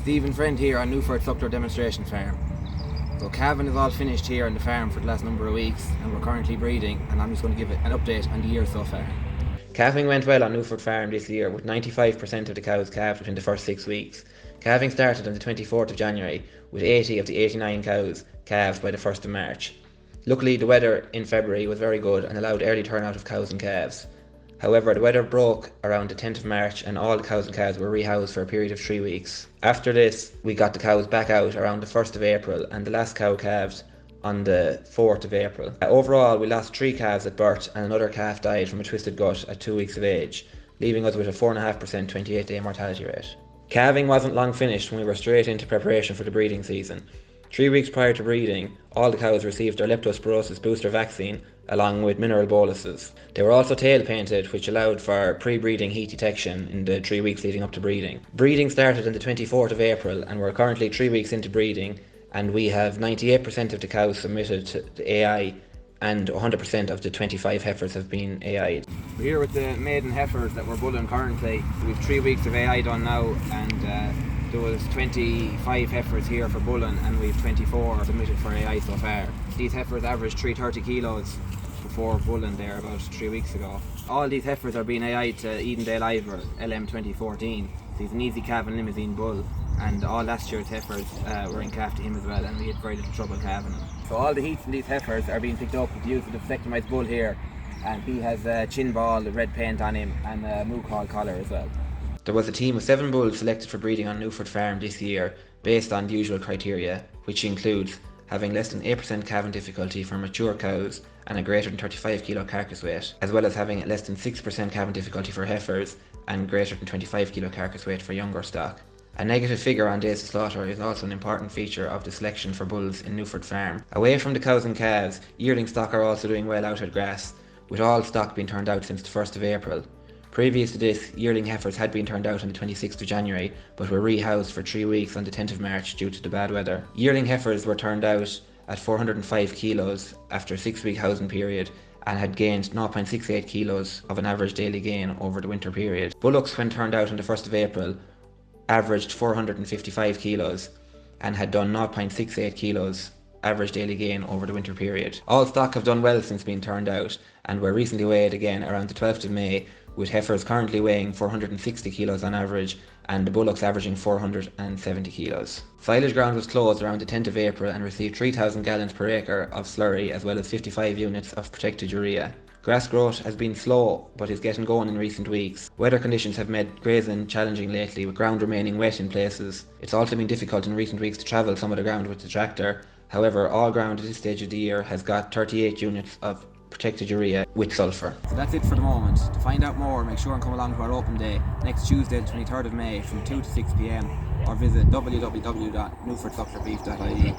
Stephen Frend here on Newford Suckler Demonstration Farm. So calving is all finished here on the farm for the last number of weeks, and we're currently breeding, and I'm just going to give it an update on the year so far. Calving went well on Newford Farm this year, with 95% of the cows calved within the first 6 weeks. Calving started on the 24th of January, with 80 of the 89 cows calved by the 1st of March. Luckily, the weather in February was very good and allowed early turnout of cows and calves. However, the weather broke around the 10th of March and all the cows and calves were rehoused for a period of 3 weeks. After this, we got the cows back out around the 1st of April and the last cow calved on the 4th of April. Overall, we lost 3 calves at birth and another calf died from a twisted gut at 2 weeks of age, leaving us with a 4.5% 28-day mortality rate. Calving wasn't long finished when we were straight into preparation for the breeding season. 3 weeks prior to breeding, all the cows received their leptospirosis booster vaccine along with mineral boluses. They were also tail painted, which allowed for pre-breeding heat detection in the 3 weeks leading up to breeding. Breeding started on the 24th of April and we're currently 3 weeks into breeding, and we have 98% of the cows submitted to AI and 100% of the 25 heifers have been AI'd. We're here with the maiden heifers that we're bulling currently. We've 3 weeks of AI done now, and there was 25 heifers here for bulling and we've 24 submitted for AI so far. These heifers averaged 330 kilos before bulling there about 3 weeks ago. All these heifers are being AI'd to Edendale Ivor LM 2014. So he's an easy calving limousine bull, and all last year's heifers were in calf to him as well, and we had very little trouble calving them. So all the heats in these heifers are being picked up with the use of the vasectomized bull here, and he has a chin ball, red paint on him, and a moo collar as well. There was a team of 7 bulls selected for breeding on Newford Farm this year based on the usual criteria, which includes having less than 8% calving difficulty for mature cows and a greater than 35 kilo carcass weight, as well as having less than 6% calving difficulty for heifers and greater than 25 kilo carcass weight for younger stock. A negative figure on days to slaughter is also an important feature of the selection for bulls in Newford Farm. Away from the cows and calves, yearling stock are also doing well out at grass, with all stock being turned out since the 1st of April. Previous to this, yearling heifers had been turned out on the 26th of January, but were rehoused for 3 weeks on the 10th of March due to the bad weather. Yearling heifers were turned out at 405 kilos after a 6-week housing period and had gained 0.68 kilos of an average daily gain over the winter period. Bullocks, when turned out on the 1st of April, averaged 455 kilos and had done 0.68 kilos average daily gain over the winter period. All stock have done well since being turned out and were recently weighed again around the 12th of May, with heifers currently weighing 460 kilos on average and the bullocks averaging 470 kilos. Silage ground was closed around the 10th of April and received 3,000 gallons per acre of slurry as well as 55 units of protected urea. Grass growth has been slow but is getting going in recent weeks. Weather conditions have made grazing challenging lately, with ground remaining wet in places. It's also been difficult in recent weeks to travel some of the ground with the tractor. However, all ground at this stage of the year has got 38 units of protected urea with sulphur. So that's it for the moment. To find out more, make sure and come along to our open day next Tuesday the 23rd of May from 2 to 6 p.m, or visit www.newfordsucklerbeef.ie.